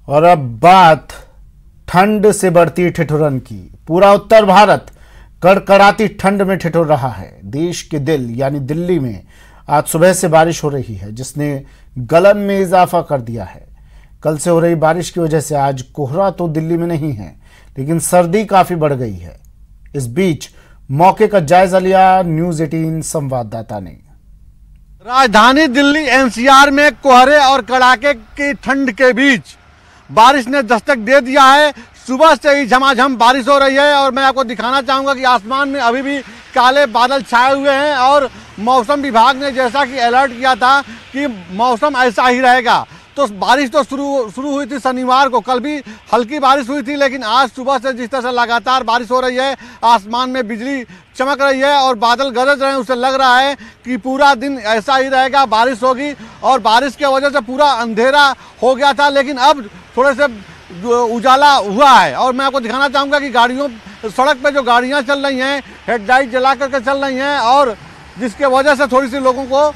और अब बात ठंड से बढ़ती ठिठुरन की। पूरा उत्तर भारत कड़कड़ाती ठंड में ठिठुर रहा है। देश के दिल यानी दिल्ली में आज सुबह से बारिश हो रही है, जिसने गलन में इजाफा कर दिया है। कल से हो रही बारिश की वजह से आज कोहरा तो दिल्ली में नहीं है, लेकिन सर्दी काफी बढ़ गई है। इस बीच मौके का जायजा लिया न्यूज 18 संवाददाता ने। राजधानी दिल्ली एनसीआर में कोहरे और कड़ाके की ठंड के बीच बारिश ने दस्तक दे दिया है। सुबह से ही झमाझम बारिश हो रही है और मैं आपको दिखाना चाहूंगा कि आसमान में अभी भी काले बादल छाए हुए हैं और मौसम विभाग ने जैसा कि अलर्ट किया था कि मौसम ऐसा ही रहेगा। तो बारिश तो शुरू हुई थी शनिवार को, कल भी हल्की बारिश हुई थी, लेकिन आज सुबह से जिस तरह से लगातार बारिश हो रही है, आसमान में बिजली चमक रही है और बादल गरज रहे हैं, उससे लग रहा है कि पूरा दिन ऐसा ही रहेगा, बारिश होगी। और बारिश की वजह से पूरा अंधेरा हो गया था, लेकिन अब थोड़े से उजाला हुआ है। और मैं आपको दिखाना चाहूँगा कि सड़क पे जो गाड़ियाँ चल रही हैं हेडलाइट जला करके चल रही हैं, और जिसके वजह से थोड़ी सी लोगों को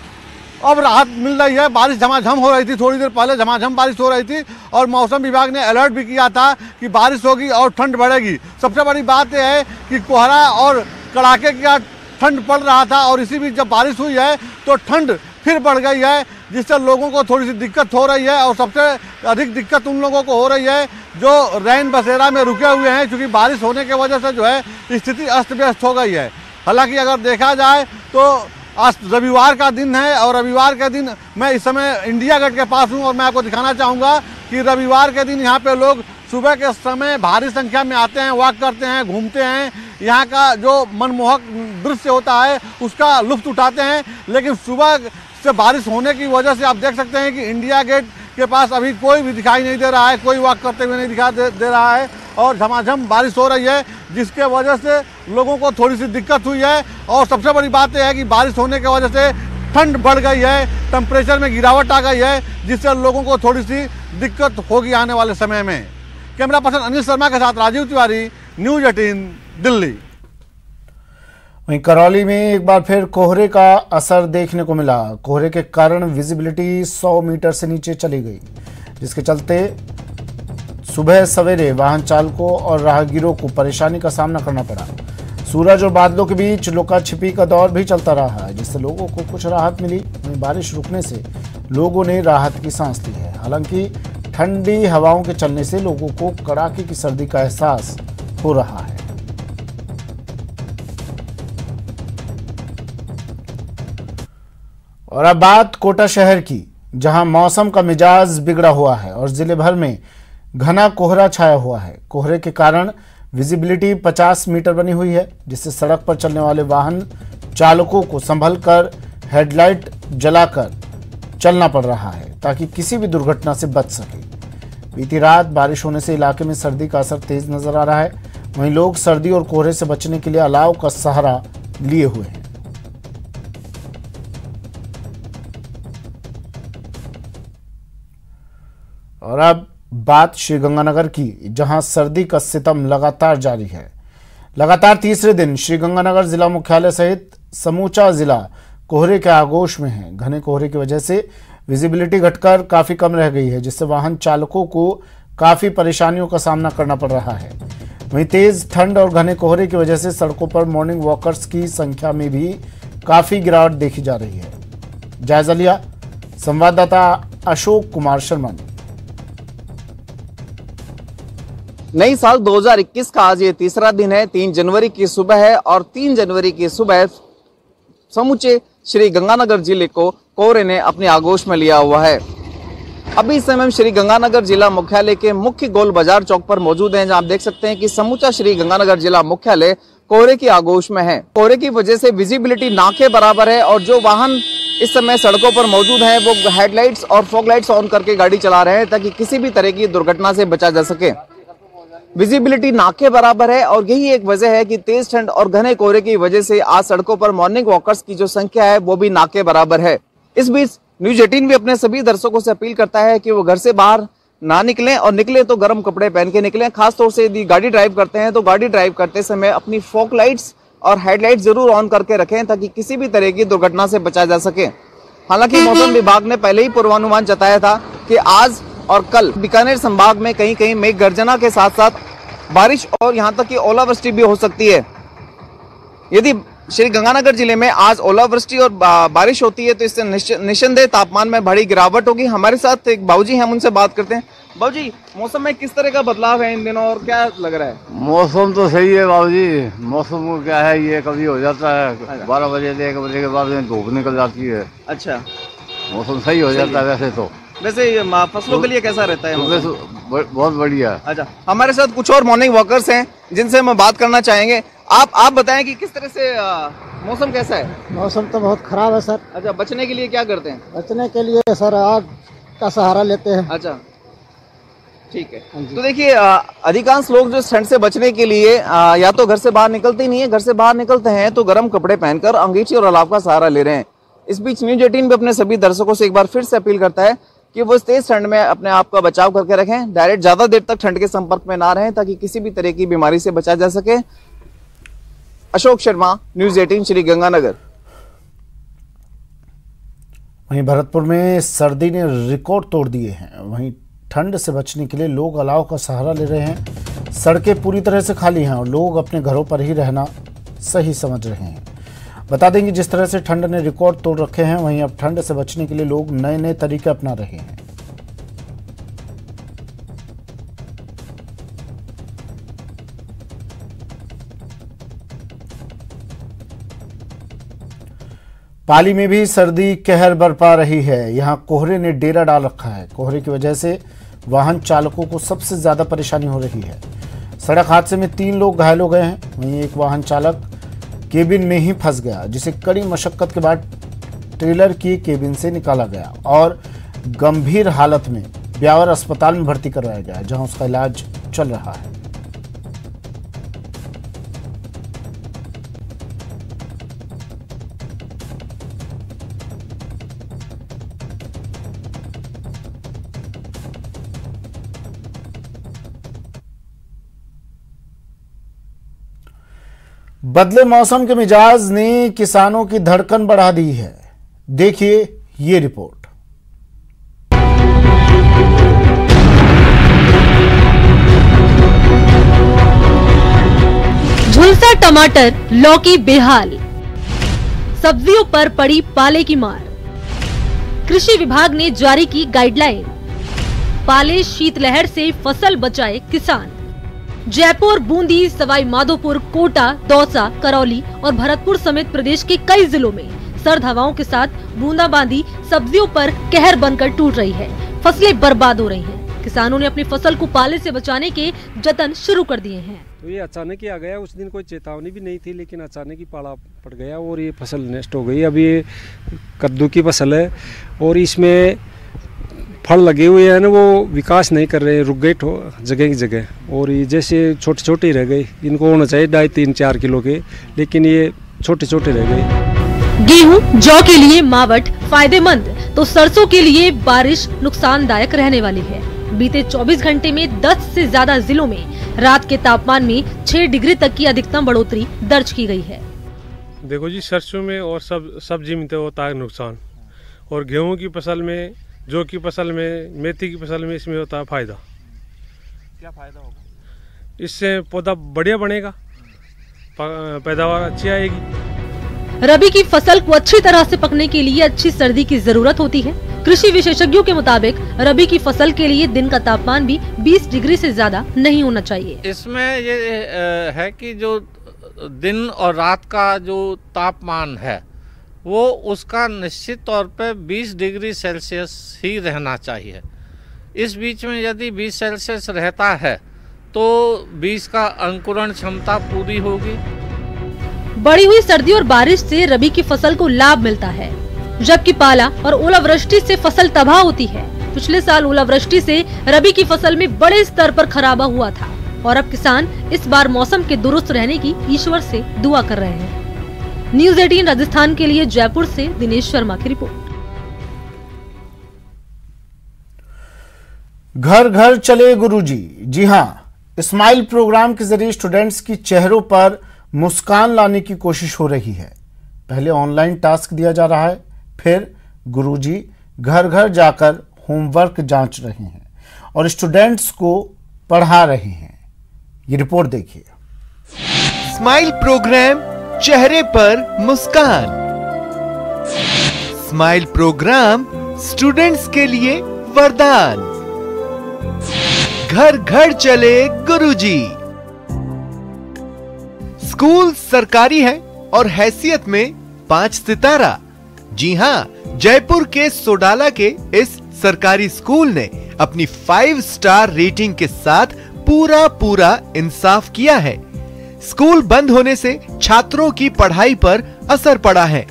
अब राहत मिल रही है। बारिश झमाझम हो रही थी, थोड़ी देर पहले झमाझम बारिश हो रही थी और मौसम विभाग ने अलर्ट भी किया था कि बारिश होगी और ठंड बढ़ेगी। सबसे बड़ी बात यह है कि कोहरा और कड़ाके की ठंड पड़ रहा था और इसी बीच जब बारिश हुई है तो ठंड फिर बढ़ गई है, जिससे लोगों को थोड़ी सी दिक्कत हो रही है। और सबसे अधिक दिक्कत उन लोगों को हो रही है जो रैन बसेरा में रुके हुए हैं, क्योंकि बारिश होने की वजह से जो है स्थिति अस्त व्यस्त हो गई है। हालांकि अगर देखा जाए तो आज रविवार का दिन है और रविवार के दिन मैं इस समय इंडिया गेट के पास हूं और मैं आपको दिखाना चाहूँगा कि रविवार के दिन यहाँ पे लोग सुबह के समय भारी संख्या में आते हैं, वॉक करते हैं, घूमते हैं, यहाँ का जो मनमोहक दृश्य होता है उसका लुत्फ उठाते हैं। लेकिन सुबह से बारिश होने की वजह से आप देख सकते हैं कि इंडिया गेट के पास अभी कोई भी दिखाई नहीं दे रहा है, कोई वॉक करते हुए नहीं दिखाई दे रहा है और झमाझम बारिश हो रही है, जिसके वजह से लोगों को थोड़ी सी दिक्कत हुई है। और सबसे बड़ी बात यह है कि बारिश होने की वजह से ठंड बढ़ गई है, टेम्परेचर में गिरावट आ गई है, जिससे लोगों को थोड़ी सी दिक्कत होगी आने वाले समय में। कैमरा पर्सन अनिल शर्मा के साथ राजीव तिवारी, न्यूज 18 दिल्ली। वहीं करौली में एक बार फिर कोहरे का असर देखने को मिला। कोहरे के कारण विजिबिलिटी 100 मीटर से नीचे चली गई, जिसके चलते सुबह सवेरे वाहन चालकों और राहगीरों को परेशानी का सामना करना पड़ा। सूरज और बादलों के बीच लुका छिपी का दौर भी चलता रहा है, जिससे लोगों को कुछ राहत मिली। वहीं बारिश रुकने से लोगों ने राहत की सांस ली है। हालांकि ठंडी हवाओं के चलने से लोगों को कड़ाके की सर्दी का एहसास हो रहा है। और अब बात कोटा शहर की, जहां मौसम का मिजाज बिगड़ा हुआ है और जिले भर में घना कोहरा छाया हुआ है। कोहरे के कारण विजिबिलिटी 50 मीटर बनी हुई है, जिससे सड़क पर चलने वाले वाहन चालकों को संभलकर हेडलाइट जलाकर चलना पड़ रहा है, ताकि किसी भी दुर्घटना से बच सके। बीती रात बारिश होने से इलाके में सर्दी का असर तेज नजर आ रहा है। वहीं लोग सर्दी और कोहरे से बचने के लिए अलाव का सहारा लिए हुए हैं। और अब बात श्रीगंगानगर की, जहां सर्दी का सितम लगातार जारी है। लगातार तीसरे दिन श्रीगंगानगर जिला मुख्यालय सहित समूचा जिला कोहरे के आगोश में है। घने कोहरे की वजह से विजिबिलिटी घटकर काफी कम रह गई है, जिससे वाहन चालकों को काफी परेशानियों का सामना करना पड़ रहा है। वहीं तेज ठंड और घने कोहरे की वजह से सड़कों पर मॉर्निंग वॉकर्स की संख्या में भी काफी गिरावट देखी जा रही है। जायजा लिया संवाददाता अशोक कुमार शर्मा ने। नई साल 2021 का आज ये तीसरा दिन है। 3 जनवरी की सुबह है और 3 जनवरी की सुबह समूचे श्री गंगानगर जिले को कोहरे ने अपने आगोश में लिया हुआ है। अभी इस समय श्री गंगानगर जिला मुख्यालय के मुख्य गोल बाजार चौक पर मौजूद हैं, जहां आप देख सकते हैं कि समूचा श्री गंगानगर जिला मुख्यालय कोहरे की आगोश में है। कोहरे की वजह से विजिबिलिटी ना के बराबर है और जो वाहन इस समय सड़कों पर मौजूद हैं वो हेडलाइट्स और फॉग लाइट्स ऑन करके गाड़ी चला रहे हैं, ताकि किसी भी तरह की दुर्घटना से बचा जा सके। विजिबिलिटी ना के बराबर है और यही एक वजह है कि तेज ठंड और घने कोहरे की वजह से आज सड़कों पर मॉर्निंग वॉकर्स की जो संख्या है वो भी ना के बराबर है। इस बीच न्यूज 18 भी अपने सभी दर्शकों से अपील करता है कि वो घर से बाहर ना निकलें और निकले तो गर्म कपड़े पहन के निकलें। खासतौर से यदि गाड़ी ड्राइव करते हैं तो गाड़ी ड्राइव करते समय अपनी फॉग लाइट्स और हेडलाइट जरूर ऑन करके रखें, ताकि किसी भी तरह की दुर्घटना से बचा जा सके। हालांकि मौसम विभाग ने पहले ही पूर्वानुमान जताया था कि आज और कल बीकानेर संभाग में कहीं कहीं मेघ गर्जना के साथ साथ बारिश और यहां तक कि ओलावृष्टि भी हो सकती है। यदि श्री गंगानगर जिले में आज ओलावृष्टि और बारिश होती है तो इससे निस्संदेह तापमान में बड़ी गिरावट होगी। हमारे साथ एक बाबूजी हैं, हम उनसे बात करते हैं। बाबूजी, मौसम में किस तरह का बदलाव है इन दिनों और क्या लग रहा है? मौसम तो सही है बाबूजी, मौसम क्या है, ये कभी हो जाता है 12 बजे से 1 बजे के बाद धूप निकल जाती है। अच्छा, मौसम सही हो जाता है वैसे तो। वैसे फसलों के लिए कैसा रहता है? बहुत बढ़िया। अच्छा, हमारे साथ कुछ और मॉर्निंग वॉकर्स हैं जिनसे हम बात करना चाहेंगे। आप बताएं कि किस तरह से मौसम कैसा है? मौसम तो बहुत खराब है सर। अच्छा, बचने के लिए क्या करते हैं? बचने के लिए सर आग का सहारा लेते हैं। अच्छा, ठीक है। तो देखिए, अधिकांश लोग जो ठंड से बचने के लिए या तो घर से बाहर निकलते ही नहीं है, घर से बाहर निकलते हैं तो गर्म कपड़े पहनकर अंगीठी और अलाव का सहारा ले रहे हैं। इस बीच न्यूज 18 पे अपने सभी दर्शकों से एक बार फिर से अपील करता है कि वो इस तेज ठंड में अपने आप का बचाव करके रखें, डायरेक्ट ज्यादा देर तक ठंड के संपर्क में ना रहें ताकि किसी भी तरह की बीमारी से बचा जा सके। अशोक शर्मा, न्यूज 18, श्री गंगानगर। वहीं भरतपुर में सर्दी ने रिकॉर्ड तोड़ दिए हैं। वहीं ठंड से बचने के लिए लोग अलाव का सहारा ले रहे हैं। सड़कें पूरी तरह से खाली हैं और लोग अपने घरों पर ही रहना सही समझ रहे हैं। बता दें कि जिस तरह से ठंड ने रिकॉर्ड तोड़ रखे हैं, वहीं अब ठंड से बचने के लिए लोग नए नए तरीके अपना रहे हैं। पाली में भी सर्दी कहर बरपा रही है। यहां कोहरे ने डेरा डाल रखा है। कोहरे की वजह से वाहन चालकों को सबसे ज्यादा परेशानी हो रही है। सड़क हादसे में 3 लोग घायल हो गए हैं। वहीं एक वाहन चालक केबिन में ही फंस गया, जिसे कड़ी मशक्कत के बाद ट्रेलर की केबिन से निकाला गया और गंभीर हालत में ब्यावर अस्पताल में भर्ती करवाया गया, जहां उसका इलाज चल रहा है। बदले मौसम के मिजाज ने किसानों की धड़कन बढ़ा दी है। देखिए ये रिपोर्ट। झुलसा टमाटर, लौकी बेहाल, सब्जियों पर पड़ी पाले की मार। कृषि विभाग ने जारी की गाइडलाइन, पाले शीतलहर से फसल बचाए किसान। जयपुर, बूंदी, सवाई माधोपुर, कोटा, दौसा, करौली और भरतपुर समेत प्रदेश के कई जिलों में सर्द हवाओं के साथ बूंदाबांदी सब्जियों पर कहर बनकर टूट रही है। फसलें बर्बाद हो रही हैं। किसानों ने अपनी फसल को पाले से बचाने के जतन शुरू कर दिए हैं। तो ये अचानक ही आ गया। उस दिन कोई चेतावनी भी नहीं थी, लेकिन अचानक ही पाला पड़ गया और ये फसल नष्ट हो गई। अब ये कद्दू की फसल है और इसमें फल लगे हुए हैं ना, वो विकास नहीं कर रहे, रुक गए जगह की जगह। और ये जैसे छोटे छोटे रह गए, इनको होना चाहिए 2.5-3-4 किलो के, लेकिन ये छोटे छोटे रह गए। गेहूं, जौ के लिए मावठ फायदेमंद, तो सरसों के लिए बारिश नुकसानदायक रहने वाली है। बीते 24 घंटे में 10 से ज्यादा जिलों में रात के तापमान में 6 डिग्री तक की अधिकतम बढ़ोतरी दर्ज की गई है। देखो जी, सरसों में और सब्जी में तो होता है नुकसान, और गेहूं की फसल में, जौ की फसल में, मेथी की फसल में इसमें होता है फायदा। क्या फायदा होगा? इससे पौधा बढ़िया बनेगा, पैदावार अच्छी आएगी। रबी की फसल को अच्छी तरह से पकने के लिए अच्छी सर्दी की जरूरत होती है। कृषि विशेषज्ञों के मुताबिक रबी की फसल के लिए दिन का तापमान भी 20 डिग्री से ज्यादा नहीं होना चाहिए। इसमें ये है कि जो दिन और रात का जो तापमान है वो उसका निश्चित तौर पे 20 डिग्री सेल्सियस ही रहना चाहिए। इस बीच में यदि 20 सेल्सियस रहता है तो बीज का अंकुरण क्षमता पूरी होगी। बढ़ी हुई सर्दी और बारिश से रबी की फसल को लाभ मिलता है, जबकि पाला और ओलावृष्टि से फसल तबाह होती है। पिछले साल ओलावृष्टि से रबी की फसल में बड़े स्तर पर खराबा हुआ था और अब किसान इस बार मौसम के दुरुस्त रहने की ईश्वर से दुआ कर रहे हैं। न्यूज 18 राजस्थान के लिए जयपुर से दिनेश शर्मा की रिपोर्ट। घर घर चले गुरुजी। जी हां, स्माइल प्रोग्राम के जरिए स्टूडेंट्स की चेहरों पर मुस्कान लाने की कोशिश हो रही है। पहले ऑनलाइन टास्क दिया जा रहा है, फिर गुरुजी घर घर जाकर होमवर्क जांच रहे हैं। और स्टूडेंट्स को पढ़ा रहे हैं। ये रिपोर्ट देखिए। स्माइल प्रोग्राम, चेहरे पर मुस्कान। स्माइल प्रोग्राम स्टूडेंट्स के लिए वरदान। घर घर चले गुरुजी। स्कूल सरकारी है और हैसियत में 5 सितारा। जी हां, जयपुर के सोडाला के इस सरकारी स्कूल ने अपनी 5 स्टार रेटिंग के साथ पूरा इंसाफ किया है। स्कूल बंद होने से छात्रों की पढ़ाई पर असर पड़ा है।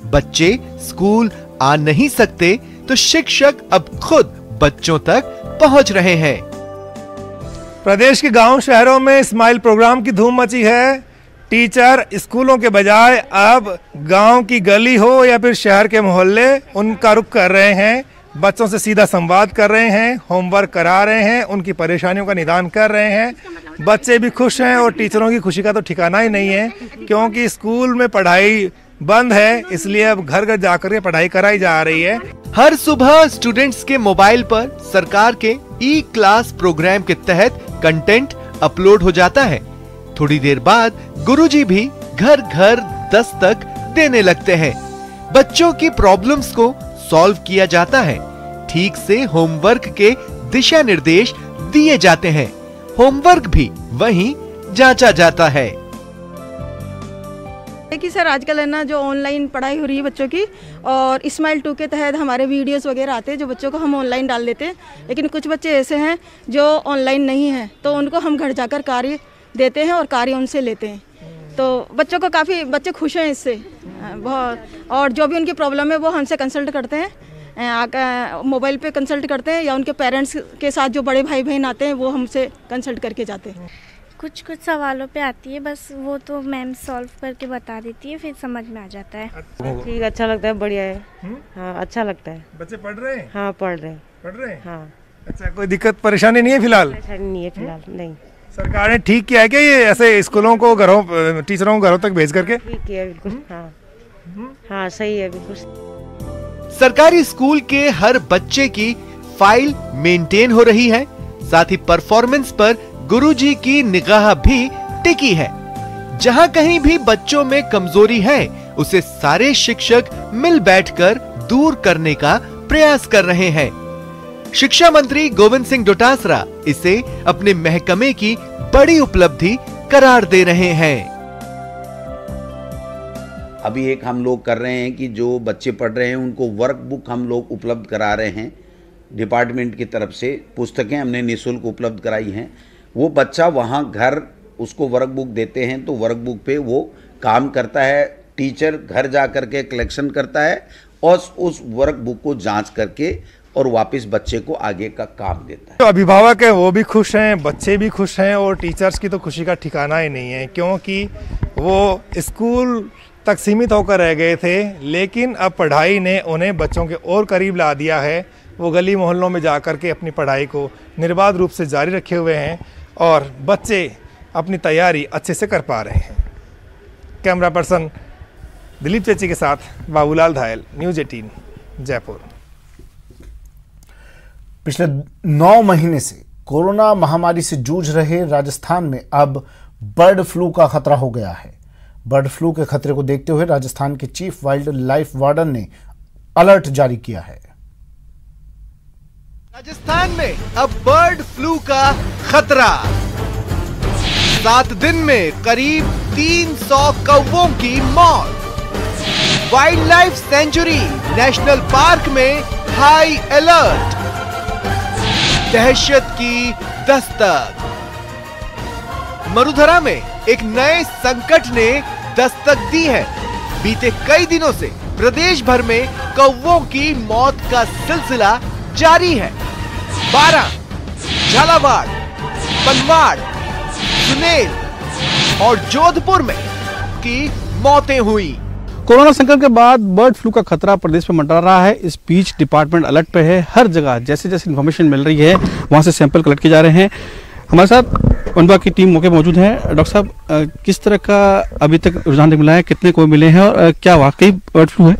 बच्चे स्कूल आ नहीं सकते तो शिक्षक अब खुद बच्चों तक पहुंच रहे हैं। प्रदेश के गांव शहरों में स्माइल प्रोग्राम की धूम मची है। टीचर स्कूलों के बजाय अब गांव की गली हो या फिर शहर के मोहल्ले, उनका रुख कर रहे हैं। बच्चों से सीधा संवाद कर रहे हैं, होमवर्क करा रहे हैं, उनकी परेशानियों का निदान कर रहे हैं। बच्चे भी खुश हैं और टीचरों की खुशी का तो ठिकाना ही नहीं है, क्योंकि स्कूल में पढ़ाई बंद है, इसलिए अब घर घर जाकर के पढ़ाई कराई जा रही है। हर सुबह स्टूडेंट्स के मोबाइल पर सरकार के ई क्लास प्रोग्राम के तहत कंटेंट अपलोड हो जाता है। थोड़ी देर बाद गुरुजी भी घर घर दस्तक देने लगते हैं। बच्चों की प्रॉब्लम्स को सॉल्व किया जाता है। ठीक से होमवर्क के दिशा निर्देश दिए जाते हैं। होमवर्क भी वहीं जांचा जाता है। कि सर आजकल है ना, जो ऑनलाइन पढ़ाई हो रही है बच्चों की, और स्माइल 2 के तहत हमारे वीडियोस वगैरह आते हैं जो बच्चों को हम ऑनलाइन डाल देते हैं। लेकिन कुछ बच्चे ऐसे हैं जो ऑनलाइन नहीं हैं, तो उनको हम घर जाकर कार्य देते हैं और कार्य उनसे लेते हैं। तो बच्चों को काफ़ी बच्चे खुश हैं इससे बहुत, और जो भी उनकी प्रॉब्लम है वो हमसे कंसल्ट करते हैं, मोबाइल पे कंसल्ट करते हैं, या उनके पेरेंट्स के साथ जो बड़े भाई बहन आते हैं वो हमसे कंसल्ट करके जाते हैं। कुछ सवालों पे आती है, बस वो तो मैम सॉल्व करके बता देती है, फिर समझ में आ जाता है। ठीक, अच्छा लगता है, बढ़िया है। हाँ, अच्छा लगता है। बच्चे पढ़ रहे हैं? हाँ, पढ़ रहे हैं। हाँ। अच्छा, कोई दिक्कत परेशानी नहीं है फिलहाल? परेशानी नहीं है फिलहाल, नहीं। सरकार ने ठीक किया है क्या ये ऐसे स्कूलों को घरों, टीचरों को घरों तक भेज करके? ठीक किया बिल्कुल। हाँ, सही है बिल्कुल। सरकारी स्कूल के हर बच्चे की फाइल मेंटेन हो रही है। साथ ही परफॉर्मेंस पर गुरुजी की निगाह भी टिकी है। जहां कहीं भी बच्चों में कमजोरी है, उसे सारे शिक्षक मिल बैठकर दूर करने का प्रयास कर रहे हैं। शिक्षा मंत्री गोविंद सिंह डोटासरा इसे अपने महकमे की बड़ी उपलब्धि करार दे रहे हैं। अभी एक हम लोग कर रहे हैं कि जो बच्चे पढ़ रहे हैं उनको वर्क बुक हम लोग उपलब्ध करा रहे हैं। डिपार्टमेंट की तरफ से पुस्तकें हमने निःशुल्क उपलब्ध कराई हैं। वो बच्चा वहाँ घर उसको वर्क बुक देते हैं तो वर्क बुक पे वो काम करता है। टीचर घर जा करके कलेक्शन करता है और उस वर्क बुक को जांच करके और वापस बच्चे को आगे का काम देता है। तो अभिभावक है वो भी खुश हैं, बच्चे भी खुश हैं, और टीचर्स की तो खुशी का ठिकाना ही नहीं है, क्योंकि वो स्कूल तक सीमित होकर रह गए थे, लेकिन अब पढ़ाई ने उन्हें बच्चों के और करीब ला दिया है। वो गली मोहल्लों में जा कर के अपनी पढ़ाई को निर्बाध रूप से जारी रखे हुए हैं और बच्चे अपनी तैयारी अच्छे से कर पा रहे हैं। कैमरा पर्सन दिलीप चेची के साथ बाबूलाल धायल, न्यूज़ 18 जयपुर। पिछले 9 महीने से कोरोना महामारी से जूझ रहे राजस्थान में अब बर्ड फ्लू का खतरा हो गया है। बर्ड फ्लू के खतरे को देखते हुए राजस्थान के चीफ वाइल्ड लाइफ वार्डन ने अलर्ट जारी किया है। राजस्थान में अब बर्ड फ्लू का खतरा। 7 दिन में करीब 300 कौवों की मौत। Wild life sanctuary national park में हाई अलर्ट। दहशत की दस्तक। मरुधरा में एक नए संकट ने दस्तक दी है। बीते कई दिनों से प्रदेश भर में कौवों की मौत का सिलसिला जारी है। 12, झालावाड़, बनवाड़, सुनेल और जोधपुर में की मौतें हुई। कोरोना संकट के बाद बर्ड फ्लू का खतरा प्रदेश में मंडरा रहा है। इस बीच डिपार्टमेंट अलर्ट पे है। हर जगह जैसे जैसे इन्फॉर्मेशन मिल रही है वहां से सैंपल कलेक्ट किए जा रहे हैं। हमारे साथ वनवा की टीम मौके मौजूद है। डॉक्टर साहब, किस तरह का अभी तक रुझान मिला है, कितने कोई मिले हैं और क्या वाकई बर्ड फ्लू है?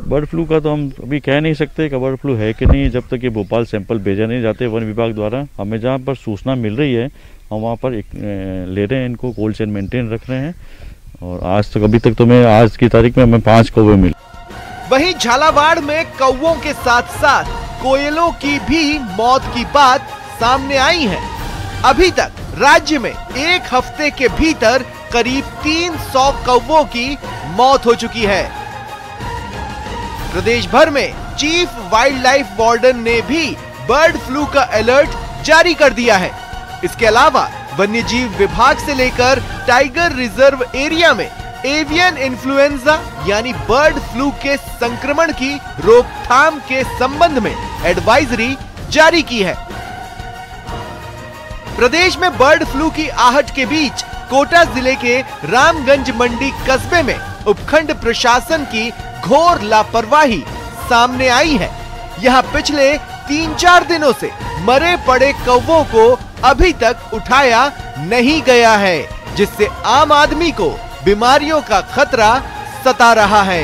बर्ड फ्लू का तो हम अभी कह नहीं सकते कि बर्ड फ्लू है कि नहीं, जब तक ये भोपाल सैंपल भेजा नहीं जाते वन विभाग द्वारा। हमें जहाँ पर सूचना मिल रही है हम वहाँ पर ले रहे हैं, इनको कोल्ड चेन मेंटेन रख रहे हैं। और आज तक अभी तक तो मैं आज की तारीख में हमें 5 कौवे मिले। वहीं झालावाड़ में कौवों के साथ साथ कोयलों की भी मौत की बात सामने आई है। अभी तक राज्य में एक हफ्ते के भीतर करीब 300 कौवों की मौत हो चुकी है। प्रदेश भर में चीफ वाइल्ड लाइफ वार्डन ने भी बर्ड फ्लू का अलर्ट जारी कर दिया है। इसके अलावा वन्यजीव विभाग से लेकर टाइगर रिजर्व एरिया में एवियन इन्फ्लुएंजा यानी बर्ड फ्लू के संक्रमण की रोकथाम के संबंध में एडवाइजरी जारी की है। प्रदेश में बर्ड फ्लू की आहट के बीच कोटा जिले के रामगंज मंडी कस्बे में उपखंड प्रशासन की घोर लापरवाही सामने आई है। यहाँ पिछले 3-4 दिनों से मरे पड़े कौवों को अभी तक उठाया नहीं गया है, जिससे आम आदमी को बीमारियों का खतरा सता रहा है।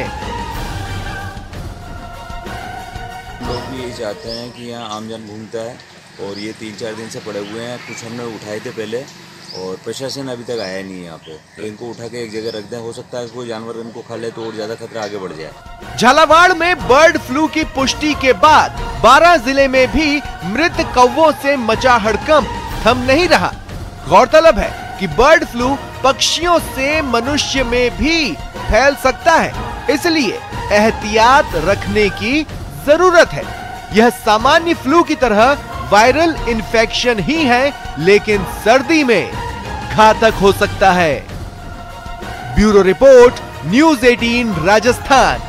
लोग भी यही चाहते हैं कि यहाँ आमजन घूमता है और ये 3-4 दिन से पड़े हुए हैं। कुछ हमने उठाए थे पहले और प्रशासन अभी तक आया नहीं है यहाँ पे, तो इनको उठा के एक जगह रख दें। हो सकता है कोई जानवर इनको खा ले तो और ज्यादा खतरा आगे बढ़ जाए। झालावाड़ में बर्ड फ्लू की पुष्टि के बाद 12 जिले में भी मृत कौवों से मचा हड़कंप थम नहीं रहा। गौरतलब है कि बर्ड फ्लू पक्षियों से मनुष्य में भी फैल सकता है, इसलिए एहतियात रखने की जरूरत है। यह सामान्य फ्लू की तरह वायरल इन्फेक्शन ही है, लेकिन सर्दी में घातक हो सकता है। Bureau report, news 18 Rajasthan.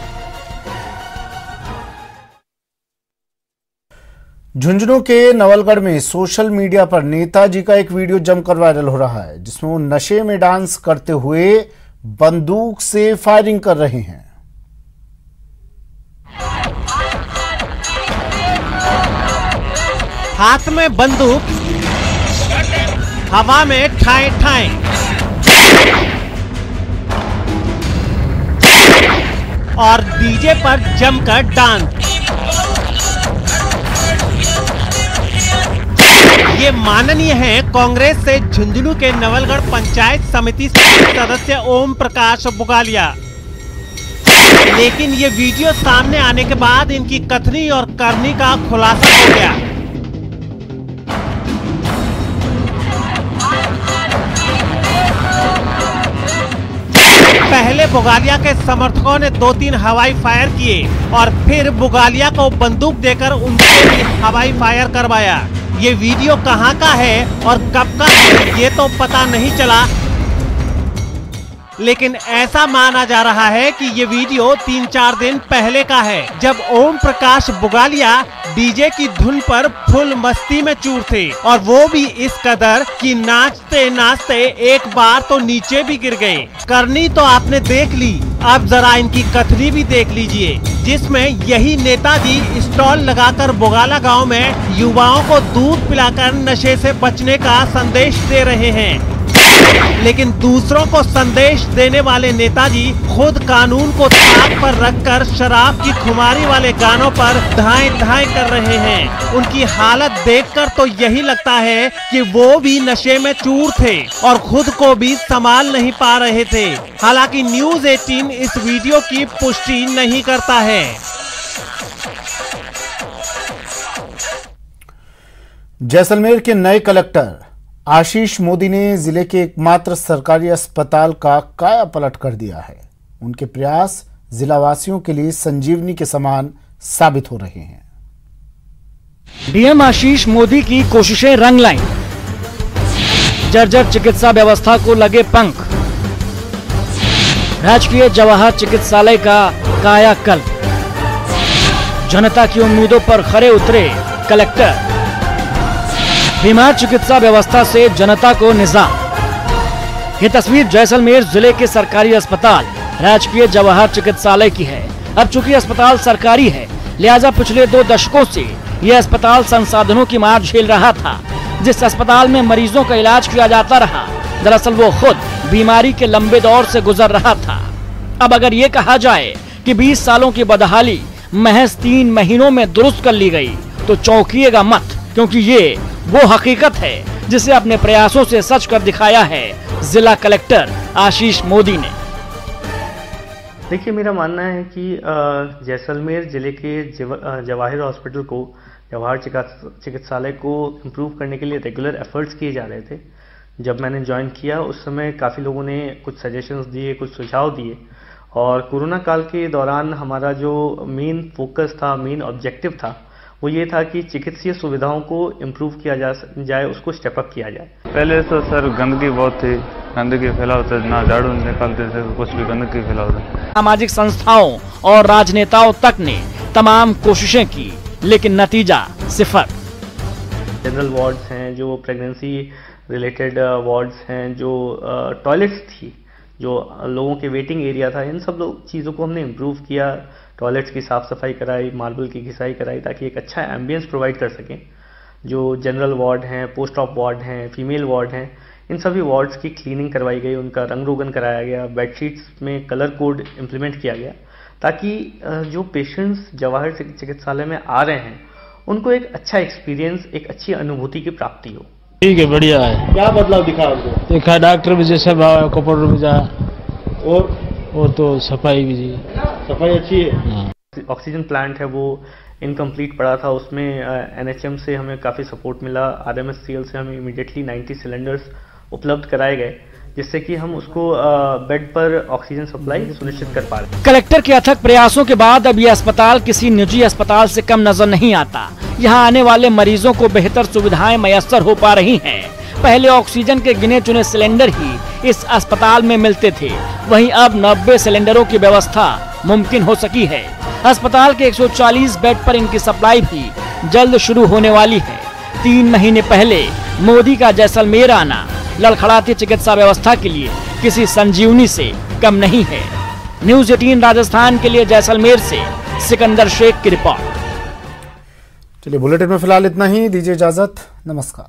Jhunjhunu के नवलगढ़ में सोशल मीडिया पर नेताजी का एक वीडियो जमकर वायरल हो रहा है, जिसमें वो नशे में डांस करते हुए बंदूक से फायरिंग कर रहे हैं। हाथ में बंदूक, हवा में ठाए ठाए, और डीजे पर जमकर डांस। ये माननीय है कांग्रेस से झुंझुनू के नवलगढ़ पंचायत समिति सदस्य ओम प्रकाश बुगालिया। लेकिन ये वीडियो सामने आने के बाद इनकी कथनी और करनी का खुलासा हो गया। पहले बुगालिया के समर्थकों ने 2-3 हवाई फायर किए और फिर बुगालिया को बंदूक देकर उनसे भी हवाई फायर करवाया। ये वीडियो कहां का है और कब का है ये तो पता नहीं चला, लेकिन ऐसा माना जा रहा है कि ये वीडियो 3-4 दिन पहले का है, जब ओम प्रकाश बुगालिया डीजे की धुन पर फुल मस्ती में चूर थे, और वो भी इस कदर कि नाचते नाचते एक बार तो नीचे भी गिर गए। करनी तो आपने देख ली, अब जरा इनकी कथनी भी देख लीजिए, जिसमें यही नेताजी स्टॉल लगाकर बुगाला गांव में युवाओं को दूध पिलाकर नशे से बचने का संदेश दे रहे हैं। लेकिन दूसरों को संदेश देने वाले नेताजी खुद कानून को ताक पर रखकर शराब की खुमारी वाले गानों पर धाएं धाएं कर रहे हैं। उनकी हालत देखकर तो यही लगता है कि वो भी नशे में चूर थे और खुद को भी संभाल नहीं पा रहे थे। हालांकि न्यूज़ 18 इस वीडियो की पुष्टि नहीं करता है। जैसलमेर के नए कलेक्टर आशीष मोदी ने जिले के एकमात्र सरकारी अस्पताल का कायापलट कर दिया है। उनके प्रयास जिलावासियों के लिए संजीवनी के समान साबित हो रहे हैं। डीएम आशीष मोदी की कोशिशें रंग लाईं, जर्जर चिकित्सा व्यवस्था को लगे पंख, राजकीय जवाहर चिकित्सालय का कायाकल्प, जनता की उम्मीदों पर खरे उतरे कलेक्टर, बीमार चिकित्सा व्यवस्था से जनता को निजात। ये तस्वीर जैसलमेर जिले के सरकारी अस्पताल राजकीय जवाहर चिकित्सालय की है। अब चूंकि अस्पताल सरकारी है, लिहाजा पिछले 2 दशकों से यह अस्पताल संसाधनों की मार झेल रहा था। जिस अस्पताल में मरीजों का इलाज किया जाता रहा, दरअसल वो खुद बीमारी के लंबे दौर से गुजर रहा था। अब अगर ये कहा जाए कि 20 सालों की बदहाली महज 3 महीनों में दुरुस्त कर ली गई, तो चौंकिएगा मत, क्योंकि ये वो हकीकत है जिसे अपने प्रयासों से सच कर दिखाया है जिला कलेक्टर आशीष मोदी ने। देखिए, मेरा मानना है कि जैसलमेर जिले के जवाहर हॉस्पिटल को, जवाहर चिकित्सालय को इम्प्रूव करने के लिए रेगुलर एफर्ट्स किए जा रहे थे। जब मैंने ज्वाइन किया उस समय काफ़ी लोगों ने कुछ सजेशंस दिए, कुछ सुझाव दिए, और कोरोना काल के दौरान हमारा जो मेन फोकस था, मेन ऑब्जेक्टिव था, वो ये था कि चिकित्सीय सुविधाओं को इम्प्रूव किया जाए, उसको स्टेप अप किया जाए। पहले तो सर गंदगी बहुत थी, गंदगी फैलाव था, ना झाड़ू निकालते थे, कुछ भी गंदगी फैलाव था। सामाजिक संस्थाओं और राजनेताओं तक ने तमाम कोशिशें की, लेकिन नतीजा सिफर। जनरल वार्ड्स हैं, जो प्रेगनेंसी रिलेटेड वार्ड्स हैं, जो टॉयलेट्स थी, जो लोगों के वेटिंग एरिया था, इन सब चीज़ों को हमने इम्प्रूव किया। टॉयलेट्स की साफ़ सफाई कराई, मार्बल की घिसाई कराई, ताकि एक अच्छा एम्बियंस प्रोवाइड कर सकें। जो जनरल वार्ड हैं, पोस्ट ऑप वार्ड हैं, फीमेल वार्ड हैं, इन सभी वार्ड्स की क्लीनिंग करवाई गई, उनका रंग रोगन कराया गया, बेडशीट्स में कलर कोड इम्प्लीमेंट किया गया, ताकि जो पेशेंट्स जवाहर चिकित्सालय में आ रहे हैं उनको एक अच्छा एक्सपीरियंस, एक अच्छी अनुभूति की प्राप्ति हो। ठीक है, बढ़िया है। क्या बदलाव दिखा आपको? देखा डॉक्टर भी जैसे कपड़ों में जा, और तो सफाई भी जी, सफाई अच्छी है। ऑक्सीजन प्लांट है वो इनकम्प्लीट पड़ा था, उसमें NHM से हमें काफ़ी सपोर्ट मिला। RMSCL से हमें इमीडिएटली 90 सिलेंडर्स उपलब्ध कराए गए, जिससे कि हम उसको बेड पर ऑक्सीजन सप्लाई सुनिश्चित कर पा रहे। कलेक्टर के अथक प्रयासों के बाद अब ये अस्पताल किसी निजी अस्पताल से कम नजर नहीं आता। यहाँ आने वाले मरीजों को बेहतर सुविधाएं मयस्सर हो पा रही हैं। पहले ऑक्सीजन के गिने चुने सिलेंडर ही इस अस्पताल में मिलते थे, वहीं अब 90 सिलेंडरों की व्यवस्था मुमकिन हो सकी है। अस्पताल के 140 बेड पर इनकी सप्लाई भी जल्द शुरू होने वाली है। 3 महीने पहले मोदी का जैसलमेर आना लड़खड़ाती चिकित्सा व्यवस्था के लिए किसी संजीवनी से कम नहीं है। न्यूज़ 18 राजस्थान के लिए जैसलमेर से सिकंदर शेख की रिपोर्ट। चलिए, बुलेटिन में फिलहाल इतना ही, दीजिए इजाजत, नमस्कार।